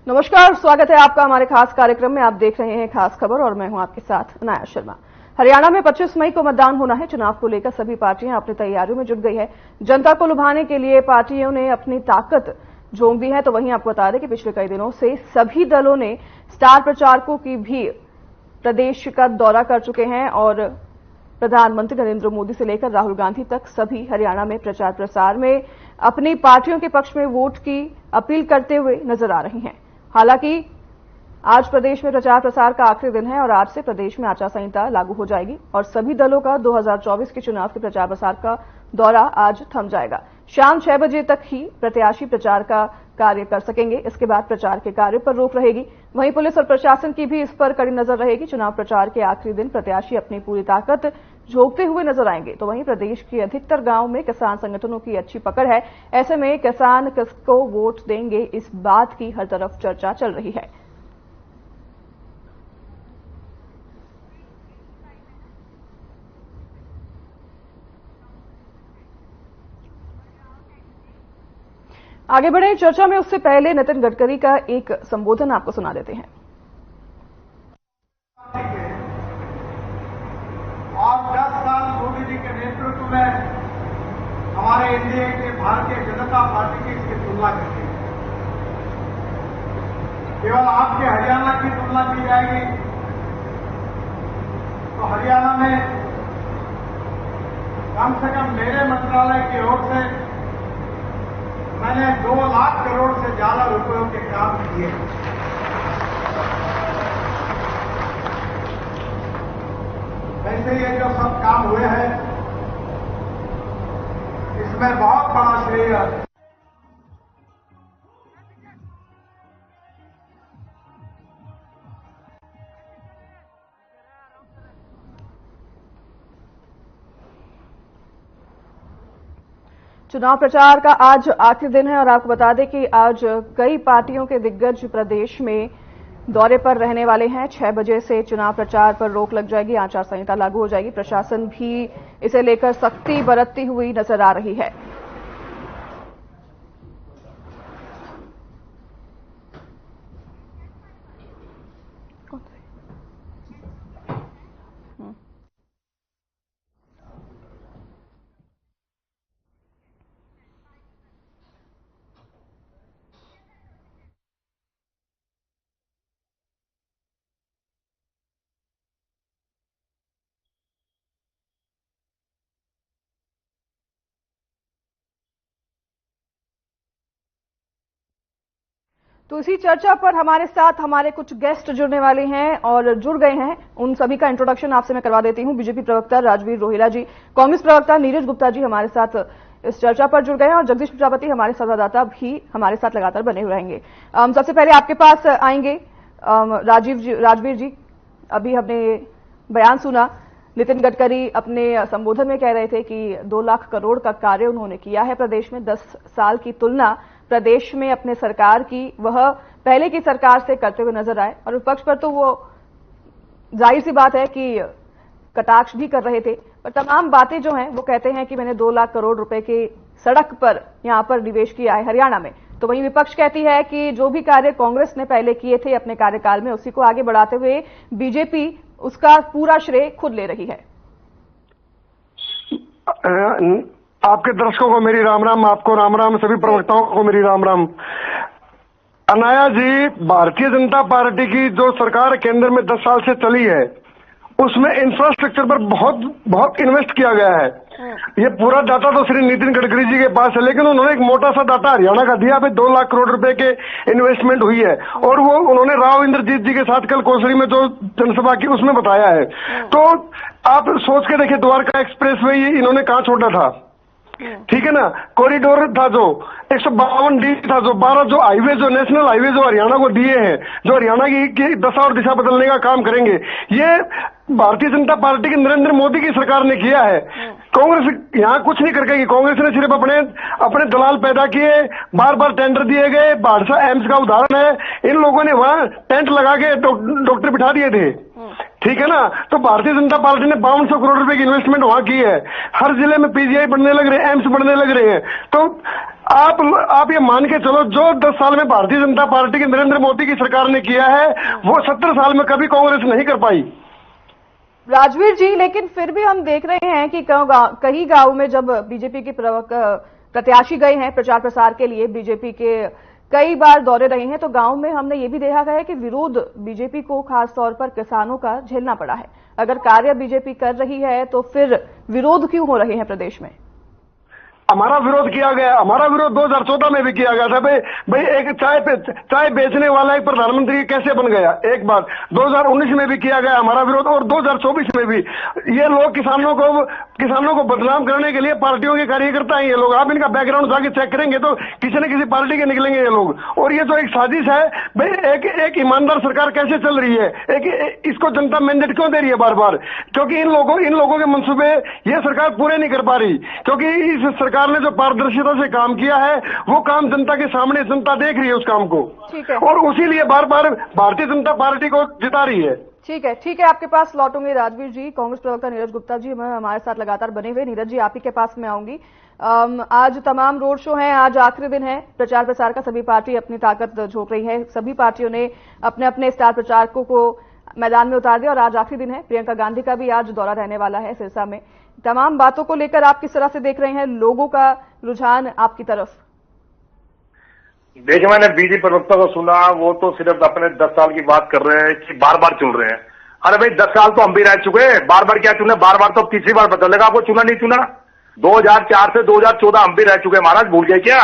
नमस्कार, स्वागत है आपका हमारे खास कार्यक्रम में। आप देख रहे हैं खास खबर और मैं हूं आपके साथ अनाया शर्मा। हरियाणा में 25 मई को मतदान होना है। चुनाव को लेकर सभी पार्टियां अपनी तैयारियों में जुट गई है। जनता को लुभाने के लिए पार्टियों ने अपनी ताकत झोंक दी है। तो वहीं आपको बता दें कि पिछले कई दिनों से सभी दलों ने स्टार प्रचारकों की भी प्रदेश का दौरा कर चुके हैं और प्रधानमंत्री नरेंद्र मोदी से लेकर राहुल गांधी तक सभी हरियाणा में प्रचार प्रसार में अपनी पार्टियों के पक्ष में वोट की अपील करते हुए नजर आ रही हैं। हालांकि आज प्रदेश में प्रचार प्रसार का आखिरी दिन है और आज से प्रदेश में आचार संहिता लागू हो जाएगी और सभी दलों का 2024 के चुनाव के प्रचार प्रसार का दौरा आज थम जाएगा। शाम 6 बजे तक ही प्रत्याशी प्रचार का कार्य कर सकेंगे। इसके बाद प्रचार के कार्य पर रोक रहेगी। वहीं पुलिस और प्रशासन की भी इस पर कड़ी नजर रहेगी। चुनाव प्रचार के आखिरी दिन प्रत्याशी अपनी पूरी ताकत झोंकते हुए नजर आएंगे। तो वहीं प्रदेश के अधिकतर गांव में किसान संगठनों की अच्छी पकड़ है। ऐसे में किसान किसको वोट देंगे, इस बात की हर तरफ चर्चा चल रही है। आगे बढ़े चर्चा में, उससे पहले नितिन गडकरी का एक संबोधन आपको सुना देते हैं। और 10 साल मोदी जी के नेतृत्व में हमारे एनडीए के भारतीय जनता पार्टी की इसकी तुलना करती है। केवल आपके हरियाणा की तुलना की जाएगी तो हरियाणा में कम से कम मेरे मंत्रालय की ओर से मैंने 2 लाख करोड़ से ज्यादा रुपयों के काम किए। वैसे ये जो सब काम हुए हैं इसमें बहुत बड़ा श्रेय चुनाव प्रचार का आज आखिरी दिन है और आपको बता दें कि आज कई पार्टियों के दिग्गज प्रदेश में दौरे पर रहने वाले हैं। 6 बजे से चुनाव प्रचार पर रोक लग जाएगी, आचार संहिता लागू हो जाएगी। प्रशासन भी इसे लेकर सख्ती बरतती हुई नजर आ रही है। तो इसी चर्चा पर हमारे साथ हमारे कुछ गेस्ट जुड़ने वाले हैं और जुड़ गए हैं। उन सभी का इंट्रोडक्शन आपसे मैं करवा देती हूं। बीजेपी प्रवक्ता राजवीर रोहिला जी, कांग्रेस प्रवक्ता नीरज गुप्ता जी हमारे साथ इस चर्चा पर जुड़ गए हैं और जगदीश प्रजापति हमारे संवाददाता भी हमारे साथ लगातार बने हुए रहेंगे। सबसे पहले आपके पास आएंगे राजवीर जी। अभी हमने बयान सुना, नितिन गडकरी अपने संबोधन में कह रहे थे कि 2 लाख करोड़ का कार्य उन्होंने किया है प्रदेश में। 10 साल की तुलना प्रदेश में अपने सरकार की वह पहले की सरकार से करते हुए नजर आए और विपक्ष पर तो वो जाहिर सी बात है कि कटाक्ष भी कर रहे थे। पर तमाम बातें जो हैं वो कहते हैं कि मैंने 2 लाख करोड़ रुपए के सड़क पर यहां पर निवेश किया है हरियाणा में। तो वहीं विपक्ष कहती है कि जो भी कार्य कांग्रेस ने पहले किए थे अपने कार्यकाल में उसी को आगे बढ़ाते हुए बीजेपी उसका पूरा श्रेय खुद ले रही है। आपके दर्शकों को मेरी राम राम, आपको राम राम, सभी प्रवक्ताओं को मेरी राम राम। अनाया जी, भारतीय जनता पार्टी की जो सरकार केंद्र में 10 साल से चली है उसमें इंफ्रास्ट्रक्चर पर बहुत इन्वेस्ट किया गया है। ये पूरा डाटा तो श्री नितिन गडकरी जी के पास है, लेकिन उन्होंने एक मोटा सा डाटा हरियाणा का दिया। 2 लाख करोड़ रुपए के इन्वेस्टमेंट हुई है और वो उन्होंने राव इंद्रजीत जी के साथ कल कोसरी में जो जनसभा की उसमें बताया है। तो आप सोच के देखिए, द्वारका एक्सप्रेस वे इन्होंने कहां छोड़ा था, ठीक है ना। कॉरिडोर था जो 152 डी था, जो 12 जो हाईवे, जो नेशनल हाईवे जो हरियाणा को दिए हैं, जो हरियाणा की दशा और दिशा बदलने का काम करेंगे, ये भारतीय जनता पार्टी की नरेंद्र मोदी की सरकार ने किया है। कांग्रेस यहाँ कुछ नहीं करके, कांग्रेस ने सिर्फ अपने दलाल पैदा किए, बार बार टेंडर दिए गए। बाढ़सा एम्स का उदाहरण है, इन लोगों ने वहां टेंट लगा के डॉक्टर बिठा दिए थे, ठीक है ना। तो भारतीय जनता पार्टी ने 5200 करोड़ रुपए की इन्वेस्टमेंट वहां की है। हर जिले में पीजीआई बनने लग रहे हैं, एम्स बनने लग रहे हैं। तो आप ये मान के चलो, जो 10 साल में भारतीय जनता पार्टी की नरेंद्र मोदी की सरकार ने किया है, वो 70 साल में कभी कांग्रेस नहीं कर पाई। राजवीर जी, लेकिन फिर भी हम देख रहे हैं कि कई गांव में जब बीजेपी के प्रत्याशी गए हैं प्रचार प्रसार के लिए, बीजेपी के कई बार दौरे रहे हैं, तो गांव में हमने ये भी देखा है कि विरोध बीजेपी को खास तौर पर किसानों का झेलना पड़ा है। अगर कार्य बीजेपी कर रही है तो फिर विरोध क्यों हो रहे हैं प्रदेश में? हमारा विरोध किया गया, हमारा विरोध 2014 में भी किया गया था। भाई एक चाय बेचने वाला एक प्रधानमंत्री कैसे बन गया, एक बात। 2019 में भी किया गया हमारा विरोध, और 2024 में भी। ये लोग किसानों को बदनाम करने के लिए पार्टियों के कार्यकर्ता हैं ये लोग। आप इनका बैकग्राउंड जाके चेक करेंगे तो किसी न किसी पार्टी के निकलेंगे ये लोग। और ये जो एक साजिश है, भाई एक ईमानदार सरकार कैसे चल रही है, इसको जनता मैंडेट क्यों दे रही है बार बार? क्योंकि इन लोगों के मंसूबे ये सरकार पूरे नहीं कर पा रही, क्योंकि इस सरकार ने जो पारदर्शिता से काम किया है वो काम जनता के सामने, जनता देख रही है उस काम को, ठीक है, और उसीलिए बार बार भारतीय जनता पार्टी को जिता रही है। ठीक है, आपके पास लौटूंगी राजवीर जी। कांग्रेस प्रवक्ता नीरज गुप्ता जी हमारे साथ लगातार बने हुए। नीरज जी, आप ही के पास में आऊंगी। आज तमाम रोड शो हैं, आज आखिरी दिन है प्रचार प्रसार का, सभी पार्टी अपनी ताकत झोंक रही है, सभी पार्टियों ने अपने अपने स्टार प्रचारकों को मैदान में उतार दिया और आज आखिरी दिन है। प्रियंका गांधी का भी आज दौरा रहने वाला है सिरसा में। तमाम बातों को लेकर आप किस तरह से देख रहे हैं, लोगों का रुझान आपकी तरफ? देखिए, मैंने बीजेपी प्रवक्ता को सुना, वो तो सिर्फ अपने 10 साल की बात कर रहे हैं कि बार बार चुन रहे हैं। अरे भाई 10 साल तो हम भी रह चुके हैं, बार बार क्या चुने? बार बार तो तीसरी बार बदलेगा, आपको चुना नहीं चुना? 2004 से 2014 हम भी रह चुके हैं महाराज, भूल गए क्या?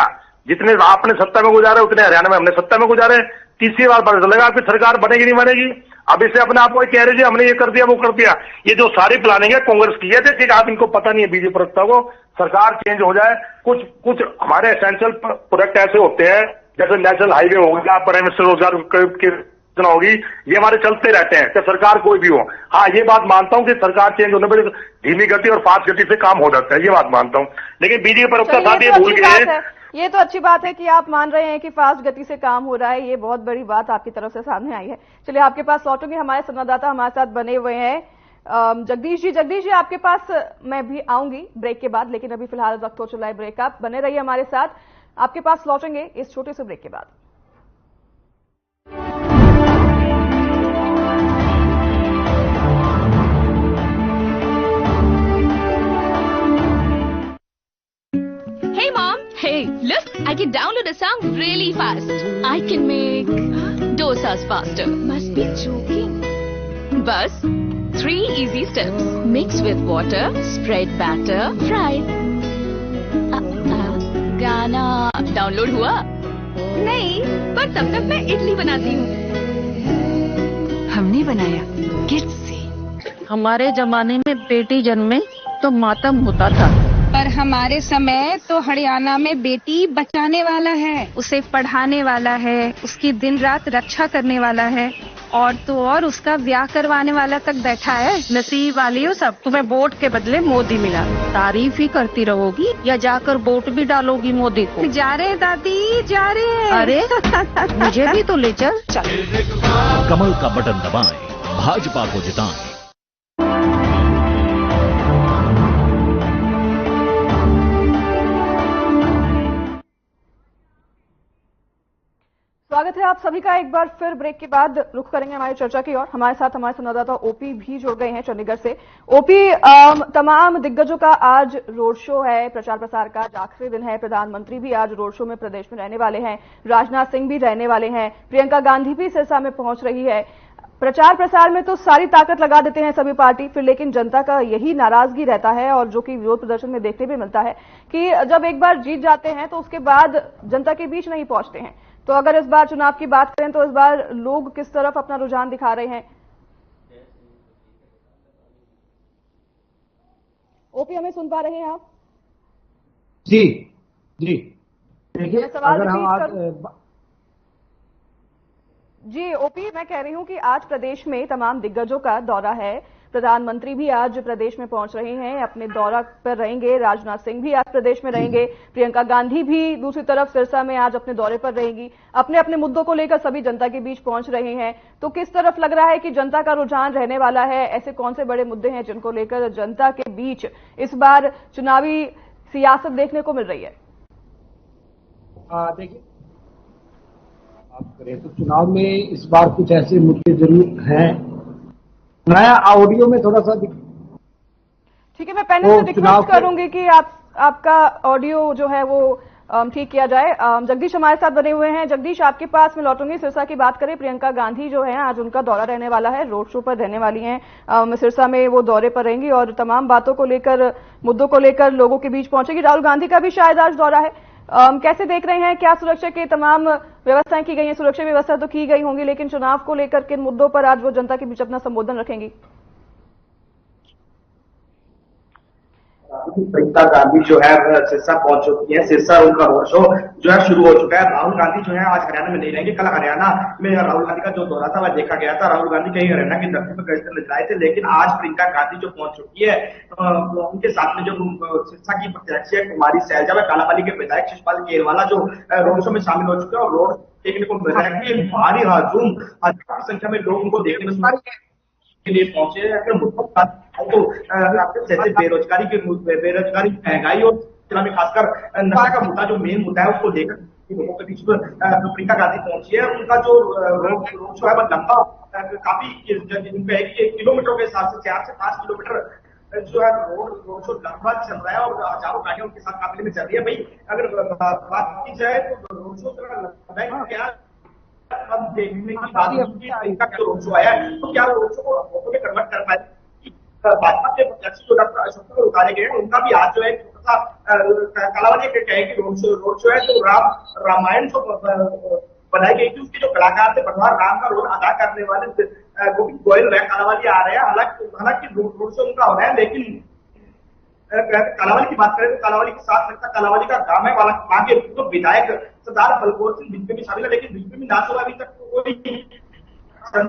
जितने आपने सत्ता में गुजारे उतने हरियाणा में हमने सत्ता में गुजारे। तीसरी बार पता चलेगा आपकी सरकार बनेगी नहीं बनेगी। अब इससे अपने आप को कह रहे थे हमने ये कर दिया वो कर दिया। ये जो सारी प्लानिंग है कांग्रेस की है, देखिए आप इनको पता नहीं है बीजेपी प्रवक्ता को। सरकार चेंज हो जाए, कुछ हमारे एसेंशियल प्रोडक्ट ऐसे होते हैं जैसे नेशनल हाईवे हो गया, प्राइम मिनिस्टर रोजगार की योजना होगी, ये हमारे चलते रहते हैं, चाहे सरकार कोई भी हो। हाँ, ये बात मानता हूं कि सरकार चेंज होने पर धीमी गति और फास्ट गति से काम हो जाता है, ये बात मानता हूं। लेकिन बीजेपी प्रवक्ता साथ ये भूल गए। ये तो अच्छी बात है कि आप मान रहे हैं कि फास्ट गति से काम हो रहा है, ये बहुत बड़ी बात आपकी तरफ से सामने आई है। चलिए आपके पास लौटूंगे, हमारे संवाददाता हमारे साथ बने हुए हैं जगदीश जी आपके पास मैं भी आऊंगी ब्रेक के बाद, लेकिन अभी फिलहाल वक्त हो चला है ब्रेक का। बने रहिए हमारे साथ, आपके पास लौटेंगे इस छोटे से ब्रेक के बाद। Hey, look, I can download a song really fast. I can make dosas faster. Must be joking. Bus, 3 easy steps. Mix with water, spread batter, fry. गाना डाउनलोड हुआ? नहीं, पर तब तक मैं इडली बनाती हूँ। हमने बनाया किड्स से। हमारे जमाने में बेटी जन्मे तो मातम होता था, पर हमारे समय तो हरियाणा में बेटी बचाने वाला है, उसे पढ़ाने वाला है, उसकी दिन रात रक्षा करने वाला है, और तो और उसका ब्याह करवाने वाला तक बैठा है। नसीब वाली हो सब, तुम्हें वोट के बदले मोदी मिला। तारीफ ही करती रहोगी या जाकर वोट भी डालोगी मोदी को? जा रहे दादी, जा रहे। अरे मुझे भी तो ले चल। कमल का बटन दबाएं, भाजपा को जिताएं। स्वागत है आप सभी का एक बार फिर ब्रेक के बाद। रुख करेंगे हमारी चर्चा की ओर। हमारे साथ हमारे संवाददाता ओपी भी जुड़ गए हैं चंडीगढ़ से। ओपी, तमाम दिग्गजों का आज रोड शो है, प्रचार प्रसार का आज आखिरी दिन है। प्रधानमंत्री भी आज रोड शो में प्रदेश में रहने वाले हैं, राजनाथ सिंह भी रहने वाले हैं, प्रियंका गांधी भी सिरसा में पहुंच रही है। प्रचार प्रसार में तो सारी ताकत लगा देते हैं सभी पार्टी, फिर लेकिन जनता का यही नाराजगी रहता है और जो कि विरोध प्रदर्शन में देखने भी मिलता है कि जब एक बार जीत जाते हैं तो उसके बाद जनता के बीच नहीं पहुंचते हैं। तो अगर इस बार चुनाव की बात करें तो इस बार लोग किस तरफ अपना रुझान दिखा रहे हैं? ओपी, हमें सुन पा रहे हैं आप? जी देखिए, सवाल अगर हम आज जी ओपी, मैं कह रही हूं कि आज प्रदेश में तमाम दिग्गजों का दौरा है। प्रधानमंत्री भी आज प्रदेश में पहुंच रहे हैं, अपने दौरा पर रहेंगे। राजनाथ सिंह भी आज प्रदेश में रहेंगे, प्रियंका गांधी भी दूसरी तरफ सिरसा में आज अपने दौरे पर रहेंगी। अपने अपने मुद्दों को लेकर सभी जनता के बीच पहुंच रहे हैं। तो किस तरफ लग रहा है कि जनता का रुझान रहने वाला है? ऐसे कौन से बड़े मुद्दे हैं जिनको लेकर जनता के बीच इस बार चुनावी सियासत देखने को मिल रही है? देखिए बात करें तो चुनाव में इस बार कुछ ऐसे मुद्दे जरूर हैं। नया ऑडियो में थोड़ा सा ठीक है, मैं पैनल से रिक्वेस्ट करूंगी कि आपका ऑडियो जो है वो ठीक किया जाए। जगदीश हमारे साथ बने हुए हैं। जगदीश, आपके पास मैं लौटूंगी। सिरसा की बात करें, प्रियंका गांधी जो है आज उनका दौरा रहने वाला है, रोड शो पर रहने वाली हैं। सिरसा में वो दौरे पर रहेंगी और तमाम बातों को लेकर, मुद्दों को लेकर लोगों के बीच पहुंचेगी। राहुल गांधी का भी शायद आज दौरा है। कैसे देख रहे हैं, क्या सुरक्षा के तमाम व्यवस्थाएं की गई हैं? सुरक्षा व्यवस्था तो की गई होंगी, लेकिन चुनाव को लेकर किन मुद्दों पर आज वो जनता के बीच अपना संबोधन रखेंगी? प्रियंका गांधी जो है सिरसा पहुंच चुकी है। सिरसा उनका रोड शो जो है शुरू हो चुका है। राहुल गांधी जो है आज हरियाणा में नहीं रहेंगे। कल हरियाणा में राहुल गांधी का जो दौरा था वह देखा गया था। राहुल गांधी कहीं हरियाणा की धरती पर गए नजर आए थे, लेकिन आज प्रियंका गांधी जो पहुंच चुकी है, उनके साथ में जो सिरसा की प्रत्याशी है कुमारी सैलजा व कालापानी के विधायक शिषपाल केरवाला जो रोड शो में शामिल हो चुके हैं और रोड देखने को मिल रहा है कि भारी हजूम हजार की संख्या में लोग उनको देखने में के लिए पहुंचे हैं। मुद्दों तो जैसे बेरोजगारी, महंगाई और में खासकर नशा का मुद्दा जो मेन मुद्दा है उसको लेकर लोगों के बीच में प्रियंका गांधी पहुंची है। उनका जो रोड शो है वह लंबा काफी उनका है कि किलोमीटरों के हिसाब से 4 से 5 किलोमीटर जो है रोड शो लंबा चल रहा है और हजारों गाड़ियां उनके साथ काफिले में चल रही है। भाई अगर बात की जाए तो रोड शो क्या हम देखने की बात इनका जो रोड शो आया है तो क्या रोड शो को फोटो में कन्वर्ट कर पाए? भाजपा के प्रत्याशी जो डॉक्टर अशोक को उतारे गए हैं उनका भी आज जो है छोटा सा कालावली कहे कि रोड शो है तो रामायण जो बनाई गई थी उसके जो कलाकार थे भगवान राम का रोल अदा करने वाले गोविंद गोयल वह कालावली आ रहे हैं। हालांकि रोड शो उनका हो रहा है, लेकिन कालावली की बात करें तो कालावली के साथ लगता कालावली का गांव है। वहां के तो विधायक सरदार बलकौर सिंह बीजेपी में शामिल है, लेकिन बीजेपी में ना अभी तक कोई कर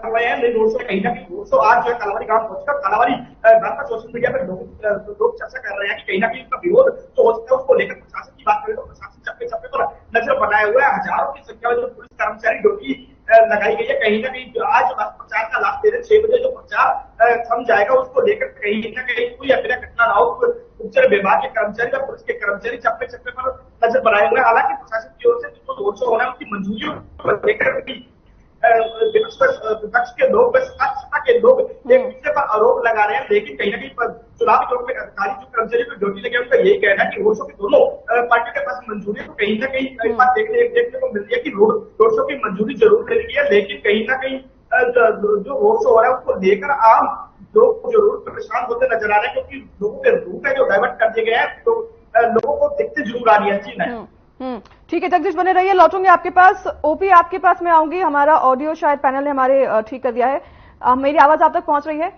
रहे हैं। रोड शो कहीं ना कहीं रोड शो आज जो है कालावली गांव पहुंचकर कालावली गांव पर सोशल मीडिया पर लोग चर्चा कर रहे हैं कि कहीं ना कहीं उसका विरोध जो हो सकता है उसको लेकर प्रशासन की बात करें तो प्रशासन चप्पे चप्पे पर नजर बनाए हुए है। हजारों की संख्या में जो पुलिस कर्मचारी ड्यूटी लगाई गई है। कहीं ना कहीं आज प्रचार का लास्ट डेट 6 बजे जो प्रचार थम जाएगा उसको लेकर कहीं ना कहीं कोई अप्रिय घटना ना हो। उपचार विभाग के कर्मचारी या पुलिस के कर्मचारी चप्पे चप्पे पर नजर बनाए हुए हैं। हालांकि प्रशासन की ओर से जो रोड शो होना है उसकी मंजूरी लेकर भी विपक्ष के लोग सत्ता के लोग एक दूसरे पर आरोप लगा रहे हैं, लेकिन कहीं ना कहीं चुनावी तौर पर अधिकारी जो कर्मचारी को ड्यूटी लगे उनका यही कहना है कि रोड शो की दोनों पार्टियों के पास मंजूरी है। तो कहीं ना कहीं इस बात देखने को मिल रही है कि रोड शो की मंजूरी जरूर मिल रही है, लेकिन कहीं ना कहीं जो रोड शो हो रहा है उसको लेकर आम लोग जरूर परेशान होते नजर आ रहे हैं, क्योंकि लोगों के रूट है जो डाइवर्ट कर दिए गए हैं तो लोगों को दिक्कत जरूर आ रही है। चीज है ठीक है, जगदीश बने रहिए, लौटूंगे आपके पास। ओपी आपके पास मैं आऊंगी। हमारा ऑडियो शायद पैनल ने हमारे ठीक कर दिया है। मेरी आवाज आप तक पहुंच रही है?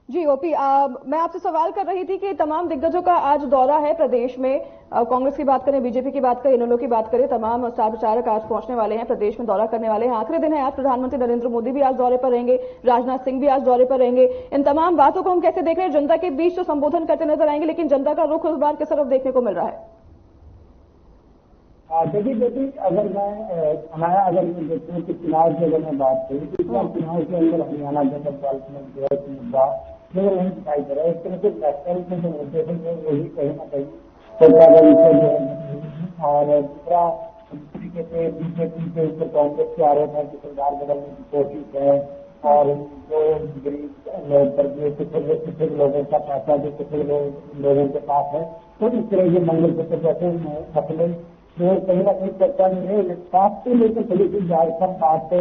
जी ओपी, मैं आपसे सवाल कर रही थी कि तमाम दिग्गजों का आज दौरा है प्रदेश में। कांग्रेस की बात करें, बीजेपी की बात करें, इनेलो की बात करें, तमाम स्टार प्रचारक आज पहुंचने वाले हैं, प्रदेश में दौरा करने वाले हैं। आखिरी दिन है आज। प्रधानमंत्री नरेंद्र मोदी भी आज दौरे पर रहेंगे, राजनाथ सिंह भी आज दौरे पर रहेंगे। इन तमाम बातों को हम कैसे देख रहे हैं? जनता के बीच तो संबोधन करते नजर आएंगे, लेकिन जनता का रुख इस बार किस तरफ देखने को मिल रहा है? देखिए अगर मैं देखता हूँ कि चुनाव की अगर मैं बात करूँ तो चुनाव के अंदर हरियाणा जनता डेवलपमेंट जो है मुद्दा नजर नहीं दिखाई दे रहा है। इस तरह से नेशनल के जो मुद्दे हैं वही कहीं ना कहीं सरकार जो है और दूसरा तरीके से बीजेपी के ऊपर कांग्रेस के आरोप है कि सरकार बदलने की कोशिश है और जो गरीब लोग पिछड़े लोगों का पैसा जो पिछड़े लोगों के पास है तो इस तरह के मंगलसूत्र जैसे मसले जो कहीं ना कहीं चर्चा में है। स्वास्थ्य को लेकर थोड़ी सी झारखंड बात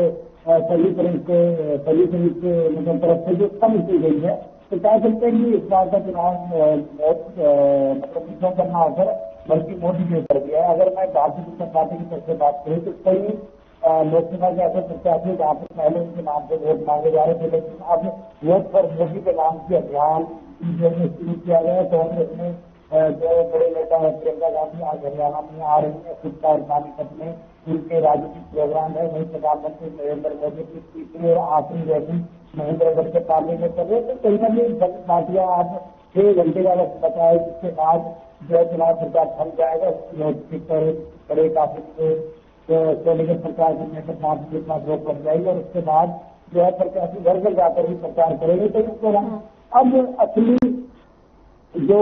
सभी के मतलब तरफ से जो कम की गई है तो कह सकते हैं कि इस बार का चुनाव मतलब विषय करना होकर बल्कि मोदी के ऊपर भी है। अगर मैं भारतीय जनता पार्टी की तरफ से बात करूँ तो कई लोकसभा के ऐसे प्रत्याशी जहाँ पर पहले उनके नाम से वोट मांगे जा रहे थे, लेकिन अब वोट पर मोदी के नाम के अभियान शुरू किया गया। कांग्रेस में जो बड़े नेता है प्रियंका गांधी आज हरियाणा में आ रही है। खुद और पानीपत में उनके राजनीतिक प्रोग्राम है। वही प्रधानमंत्री नरेंद्र मोदी की तीसरी और आखिरी रैली महेंद्रगढ़ के पार्टी में कर रहे। तो कहीं ना कहीं पार्टियां आज 6 घंटे का वक्त बताया, जिसके बाद जो चुनाव प्रचार थम जाएगा। बड़े काफी सोने के प्रचार करने से 5 के पास रोक लग जाएगी और उसके बाद जो है प्रत्याशी घर घर जाकर ही प्रचार करेंगे। तो इस दौरान अब असली जो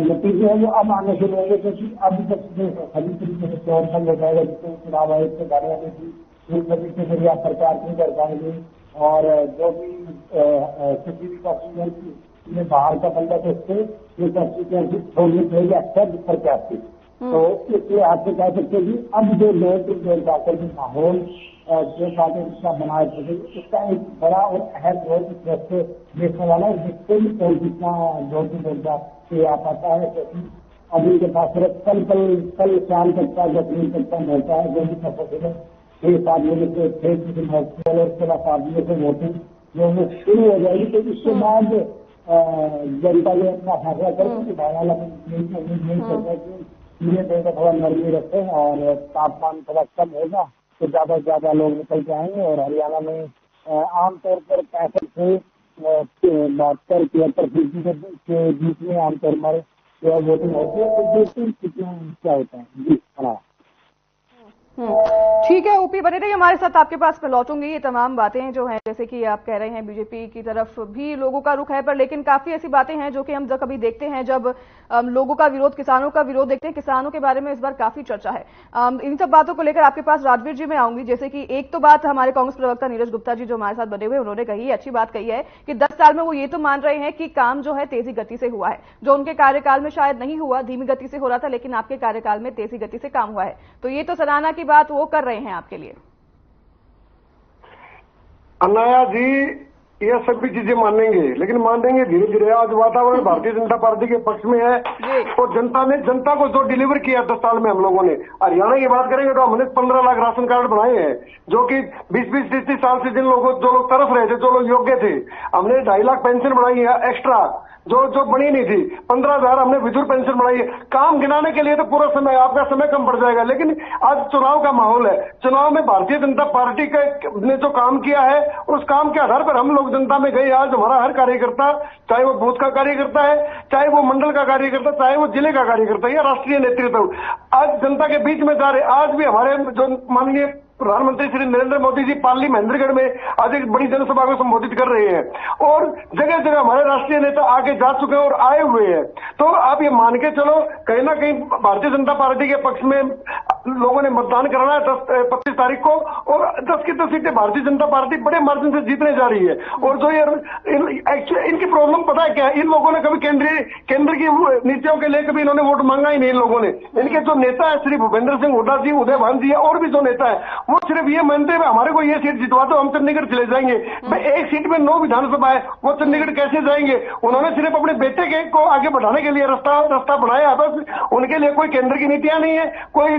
नतीजे हैं वो अब आने शुरू होंगे, क्योंकि अभी तक सभी तरीके से प्रवर्तन हो जाएगा। जितने चुनाव आयोग से गारंटी थी उन सभी के जरिए आप प्रचार नहीं कर पाएंगे, और जो भी किसी भी कॉन्स्टिट्यूएंसी में बाहर का बंदा तो उससे ये कॉन्स्टिट्यूएंसी छोड़नी चाहिए अक्सर प्रत्याशी। तो इसलिए आपसे कह सकते हैं कि अब जो डोर टू डोर जाकर के माहौल जो साथ रिश्ता बनाए थे उसका एक बड़ा और अहम रोल इस वक्त से देखने वाला है। जिससे भी कोई जितना डोर टू डोर जाके आ पाता है, क्योंकि अभी के पास सिर्फ कल शाम तक का जब तक का होता है, जो भी पॉसिबल 6-7 बजे से 6 किसी हॉस्पिटल और उसके बाद 7 बजे से वोटिंग जो वो शुरू हो जाएगी। तो इसके बाद जनता जो अपना फैसला करें कि भाई वाला नहीं करता कि धीरे धीरे थोड़ा नरमी रखें और तापमान थोड़ा कम होगा तो ज्यादा से ज्यादा लोग निकल के आएंगे। और हरियाणा में आमतौर पर 65 से 72-73% के बीच में आमतौर पर जो वोटिंग होती है। तो देखते हैं कितना क्या होता है। जी हाँ, ठीक है ओपी, बने रहिए हमारे साथ, आपके पास मैं लौटूंगी। ये तमाम बातें जो हैं, जैसे कि आप कह रहे हैं बीजेपी की तरफ भी लोगों का रुख है, पर लेकिन काफी ऐसी बातें हैं जो कि हम कभी देखते हैं जब लोगों का विरोध, किसानों का विरोध देखते हैं। किसानों के बारे में इस बार काफी चर्चा है। इन सब बातों को लेकर आपके पास राजवीर जी मैं आऊंगी। जैसे कि एक तो बात हमारे कांग्रेस प्रवक्ता नीरज गुप्ता जी जो हमारे साथ बने हुए, उन्होंने कही, अच्छी बात कही है कि 10 साल में वो ये तो मान रहे हैं कि काम जो है तेजी गति से हुआ है, जो उनके कार्यकाल में शायद नहीं हुआ, धीमी गति से हो रहा था, लेकिन आपके कार्यकाल में तेजी गति से काम हुआ है। तो ये तो सराहना की बात वो कर रहे हैं आपके लिए। अनाया जी ये सभी चीजें मानेंगे, लेकिन मानेंगे धीरे धीरे। आज वातावरण भारतीय जनता पार्टी के पक्ष में है और जनता को जो डिलीवर किया 10 साल में हम लोगों ने। हरियाणा की बात करेंगे तो हमने 15 लाख राशन कार्ड बनाए हैं, जो कि 20-30 साल से जो लोग तरस रहे थे, जो लोग योग्य थे। हमने 2.5 लाख पेंशन बढ़ाई है एक्स्ट्रा, जो बनी नहीं थी। 15,000 हमने विधुर पेंशन बढ़ाई है। काम गिनाने के लिए तो पूरा समय, आपका समय कम पड़ जाएगा। लेकिन आज चुनाव का माहौल है, चुनाव में भारतीय जनता पार्टी ने जो काम किया है उस काम के आधार पर हम लोग जनता में गए। आज हमारा हर कार्यकर्ता, चाहे वो बूथ का कार्यकर्ता है, चाहे वो मंडल का कार्यकर्ता, चाहे वो जिले का कार्यकर्ता या राष्ट्रीय नेतृत्व, आज जनता के बीच में जा रहे। आज भी हमारे जो माननीय प्रधानमंत्री श्री नरेंद्र मोदी जी पाली महेंद्रगढ़ में आज एक बड़ी जनसभा को संबोधित कर रहे हैं और जगह जगह हमारे राष्ट्रीय नेता आगे जा चुके हैं और आए हुए हैं। तो आप ये मान के चलो, कहीं ना कहीं भारतीय जनता पार्टी के पक्ष में लोगों ने मतदान करना है 25 तारीख को, और 10 की 10 सीटें भारतीय जनता पार्टी बड़े मार्जिन से जीतने जा रही है। और जो ये इनकी प्रॉब्लम पता है क्या है? इन लोगों ने कभी केंद्र की नीतियों के लिए कभी इन्होंने वोट मांगा ही नहीं। इन लोगों ने, इनके जो नेता है श्री भूपेंद्र सिंह हुड्डा जी, उदय भान जी और भी जो नेता है, वो सिर्फ ये मानते हैं हमारे को ये सीट जितवा दो हम चंडीगढ़ चले जाएंगे। भाई एक सीट में 9 विधानसभा है, वो चंडीगढ़ कैसे जाएंगे? उन्होंने सिर्फ अपने बेटे को आगे बढ़ाने के लिए रास्ता बनाया, बस। उनके लिए कोई केंद्र की नीतियां नहीं है, कोई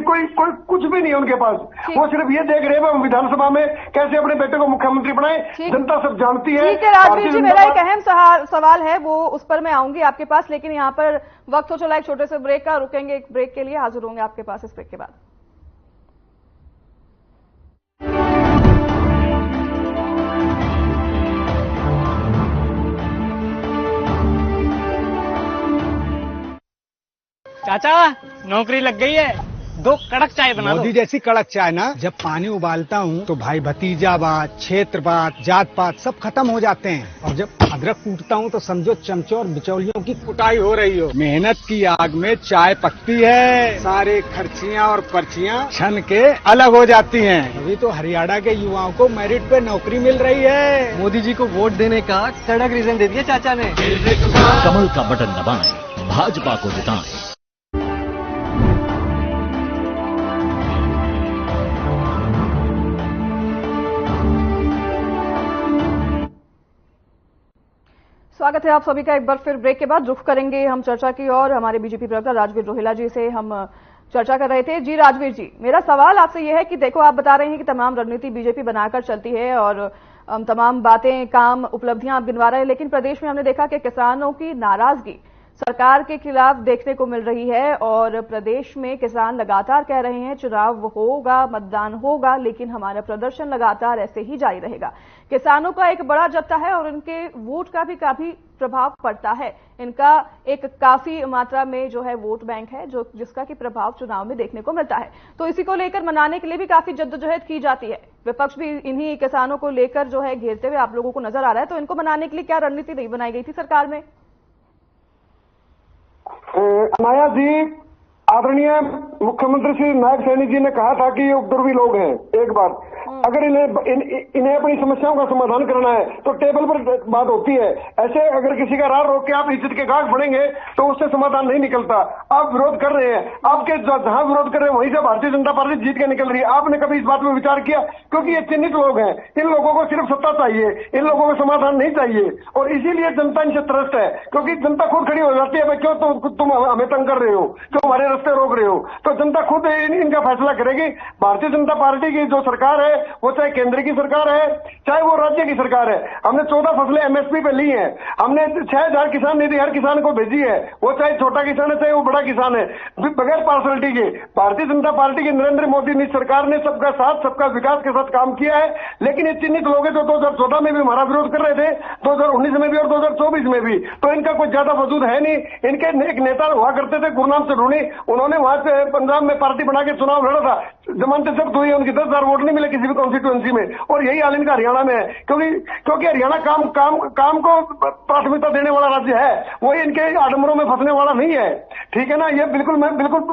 कुछ भी नहीं है उनके पास। वो सिर्फ ये देख रहे हैं हम विधानसभा में कैसे अपने बेटे को मुख्यमंत्री बनाए। जनता सब जानती है। ठीक है राजवीर जी, मेरा एक अहम सवाल है, वो उस पर मैं आऊंगी आपके पास, लेकिन यहाँ पर वक्त हो चला एक छोटे से ब्रेक का, रुकेंगे एक ब्रेक के लिए, हाजिर होंगे आपके पास इस ब्रेक के बाद। चाचा नौकरी लग गई है, 2 कड़क चाय बना दो। मोदी जैसी कड़क चाय ना, जब पानी उबालता हूँ तो भाई भतीजावाद, क्षेत्रवाद, जात पात सब खत्म हो जाते हैं। और जब अदरक कूटता हूँ तो समझो चमचों और बिचौलियों की कुटाई हो रही हो। मेहनत की आग में चाय पकती है, सारे खर्चियाँ और पर्चियाँ छन के अलग हो जाती हैं। अभी तो हरियाणा के युवाओं को मेरिट पे नौकरी मिल रही है। मोदी जी को वोट देने का कड़क रीजन दे दिया चाचा ने। कमल का बटन दबाएं, भाजपा को जिताएं। स्वागत है आप सभी का एक बार फिर ब्रेक के बाद। रुख करेंगे हम चर्चा की और हमारे बीजेपी प्रवक्ता राजवीर रोहिला जी से हम चर्चा कर रहे थे। जी राजवीर जी, मेरा सवाल आपसे यह है कि देखो, आप बता रहे हैं कि तमाम रणनीति बीजेपी बनाकर चलती है और तमाम बातें, काम, उपलब्धियां आप गिनवा रहे हैं, लेकिन प्रदेश में हमने देखा कि किसानों की नाराजगी सरकार के खिलाफ देखने को मिल रही है और प्रदेश में किसान लगातार कह रहे हैं चुनाव होगा, मतदान होगा, लेकिन हमारा प्रदर्शन लगातार ऐसे ही जारी रहेगा। किसानों का एक बड़ा जत्था है और उनके वोट का भी काफी प्रभाव पड़ता है। इनका एक काफी मात्रा में जो है वोट बैंक है, जिसका की प्रभाव चुनाव में देखने को मिलता है। तो इसी को लेकर मनाने के लिए भी काफी जद्दोजहद की जाती है। विपक्ष भी इन्हीं किसानों को लेकर जो है घेरते हुए आप लोगों को नजर आ रहा है। तो इनको मनाने के लिए क्या रणनीति नहीं बनाई गई थी सरकार में? अनाया जी, आदरणीय मुख्यमंत्री श्री नायक सैनी जी ने कहा था कि ये उपद्रवी लोग हैं। एक बात, अगर इन्हें अपनी समस्याओं का समाधान करना है तो टेबल पर बात होती है। ऐसे अगर किसी का राह रोक के आप इज्जत के गांठ बढ़ेंगे तो उससे समाधान नहीं निकलता। आप विरोध कर रहे हैं, आपके जहां विरोध कर रहे हैं वहीं से भारतीय जनता पार्टी जीत के निकल रही है। आपने कभी इस बात में विचार किया? क्योंकि ये चिन्हित लोग हैं, इन लोगों को सिर्फ सत्ता चाहिए, इन लोगों को समाधान नहीं चाहिए, और इसीलिए जनता इनसे त्रस्त है। क्योंकि जनता खुद खड़ी हो जाती है, भाई क्यों तुम हमें तंग कर रहे हो, क्यों हमारे रास्ते रोक रहे हो? तो जनता खुद इनका फैसला करेगी। भारतीय जनता पार्टी की जो सरकार है, वो चाहे केंद्र की सरकार है चाहे वो राज्य की सरकार है, हमने 14 फसलें MSP पे ली हैं, हमने 6000 किसान निधि हर किसान को भेजी है, वो चाहे छोटा किसान है चाहे वो बड़ा किसान है, बगैर पार्सलिटी के। भारतीय जनता पार्टी की नरेंद्र मोदी सरकार ने सबका साथ सबका विकास के साथ काम किया है। लेकिन ये चिन्हित लोग हैं जो 2014 में भी हमारा विरोध कर रहे थे, 2019 में भी और 2024 में भी, तो इनका कोई ज्यादा वजूद है नहीं। इनके एक नेता हुआ करते थे गुरनाम सरूनी, उन्होंने वहां से पंजाब में पार्टी बना के चुनाव लड़ा था, जमानतें जब्त हुई, उनकी 10,000 वोट नहीं मिले किसी भी कॉन्स्टिट्यूएंसी में, और यही हाल इनका हरियाणा में है। क्योंकि हरियाणा काम को प्राथमिकता देने वाला राज्य है, वही इनके आडंबरों में फंसने वाला नहीं है। ठीक है ना? ये मैं बिल्कुल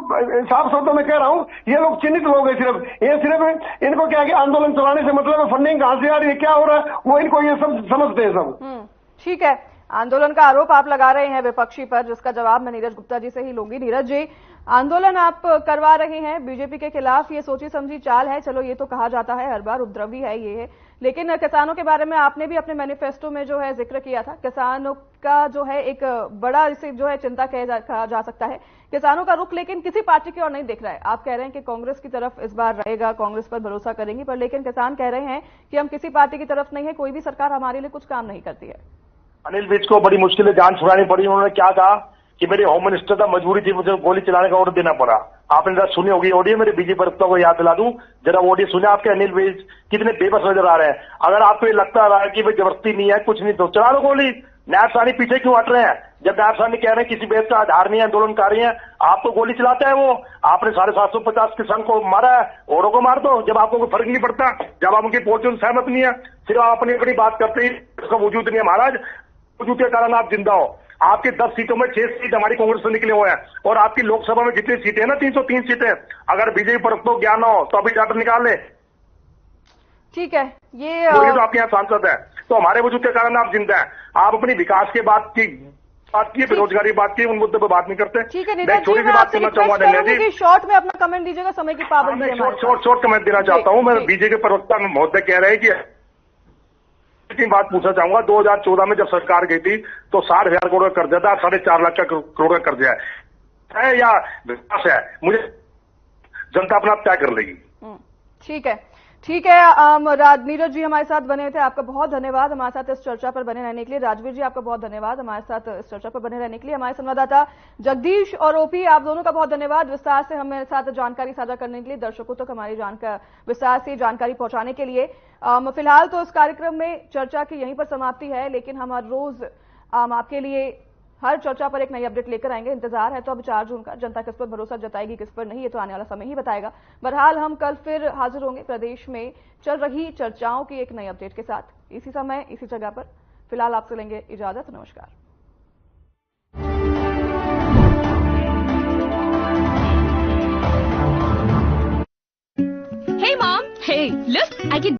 साफ शब्दों में कह रहा हूं, ये लोग चिन्हित लोग हैं। सिर्फ इनको क्या कि आंदोलन चलाने से मतलब है, फंडिंग कहां से आ रही है, क्या हो रहा है, वो इनको ये सब समझते हैं सब। ठीक है, आंदोलन का आरोप आप लगा रहे हैं विपक्षी पर, जिसका जवाब मैं नीरज गुप्ता जी से ही लूंगी। नीरज जी, आंदोलन आप करवा रहे हैं बीजेपी के खिलाफ, ये सोची समझी चाल है, चलो ये तो कहा जाता है हर बार, उपद्रवी है ये है, लेकिन किसानों के बारे में आपने भी अपने मैनिफेस्टो में जो है जिक्र किया था। किसानों का जो है एक बड़ा इसे जो है चिंता कहा जा सकता है, किसानों का रुख लेकिन किसी पार्टी की ओर नहीं दिख रहा है। आप कह रहे हैं कि कांग्रेस की तरफ इस बार रहेगा, कांग्रेस पर भरोसा करेंगी, पर लेकिन किसान कह रहे हैं कि हम किसी पार्टी की तरफ नहीं है, कोई भी सरकार हमारे लिए कुछ काम नहीं करती है। अनिल विज को बड़ी मुश्किल से जान छुड़ानी पड़ी। उन्होंने क्या कहा कि मेरी होम मिनिस्टर था, मजबूरी थी, मुझे गोली चलाने का ऑर्डर देना पड़ा। आपने जरा सुनी होगी ऑडियो, मेरे बीजेपी प्रवक्ता को याद दिला दूं, जरा ऑडियो सुने आपके। अनिल विज कितने बेबस नजर आ रहे हैं। अगर आपको ये लगता रहा है कि भाई जबरदस्ती नहीं है, कुछ नहीं, तो चला लो गोली। नायब साहनी पीछे क्यों हट रहे हैं? जब नायब साहनी कह रहे हैं किसी बेस का आधार नहीं है, आंदोलनकारी हैं, आप तो गोली चलाते हैं। वो आपने 750 किसान को मारा है, औरों को मार दो, जब आपको कोई फर्क नहीं पड़ता, जब आप उनकी पहुंच सहमत नहीं है, सिर्फ आप अपनी अपनी बात करते ही, उसका वजूद नहीं है। महाराज, वजूद के कारण आप जिंदा हो। आपके 10 सीटों में 6 सीट हमारी कांग्रेस से निकले हुए हैं, और आपकी लोकसभा में जितनी सीटें हैं ना, 303 सीटें, अगर बीजेपी पर तो ज्ञान हो तो अभी चार्टर निकाल ले। ठीक है, ये तो आपके यहाँ सांसद है, तो हमारे वजूद के कारण आप जिंदा हैं। आप अपनी विकास की बात की, बेरोजगारी बात की, उन मुद्दे पर बात नहीं करते। ठीक है, मैं छोटी सी बात करना चाहूंगा धन्या जी, शॉर्ट में अपना कमेंट दीजिएगा, समय की पाबंदी है। शॉर्ट कमेंट देना चाहता हूँ। मैं बीजेपी के प्रवक्ता महोदय कह रहे हैं कि बात पूछना चाहूंगा। 2014 में जब सरकार गई थी तो 60,000 करोड़ का कर्जा था, 4.5 लाख का करोड़ का कर्जा है या विकास है, मुझे जनता अपना तय कर लेगी। ठीक है, ठीक है। नीरज जी हमारे साथ बने थे, आपका बहुत धन्यवाद हमारे साथ इस चर्चा पर बने रहने के लिए। राजवीर जी, आपका बहुत धन्यवाद हमारे साथ इस चर्चा पर बने रहने के लिए। हमारे संवाददाता जगदीश और ओपी, आप दोनों का बहुत धन्यवाद विस्तार से हमारे साथ जानकारी साझा करने के लिए, दर्शकों तक हमारी विस्तार से जानकारी पहुंचाने के लिए। फिलहाल तो इस कार्यक्रम में चर्चा की यहीं पर समाप्ति है, लेकिन हम हर रोज आपके लिए हर चर्चा पर एक नई अपडेट लेकर आएंगे। इंतजार है तो अब 4 जून का, जनता किस पर भरोसा जताएगी किस पर नहीं, ये तो आने वाला समय ही बताएगा। बहरहाल हम कल फिर हाजिर होंगे प्रदेश में चल रही चर्चाओं की एक नई अपडेट के साथ, इसी समय इसी जगह पर। फिलहाल आपसे लेंगे इजाजत, नमस्कार। Hey mom, hey, look, I can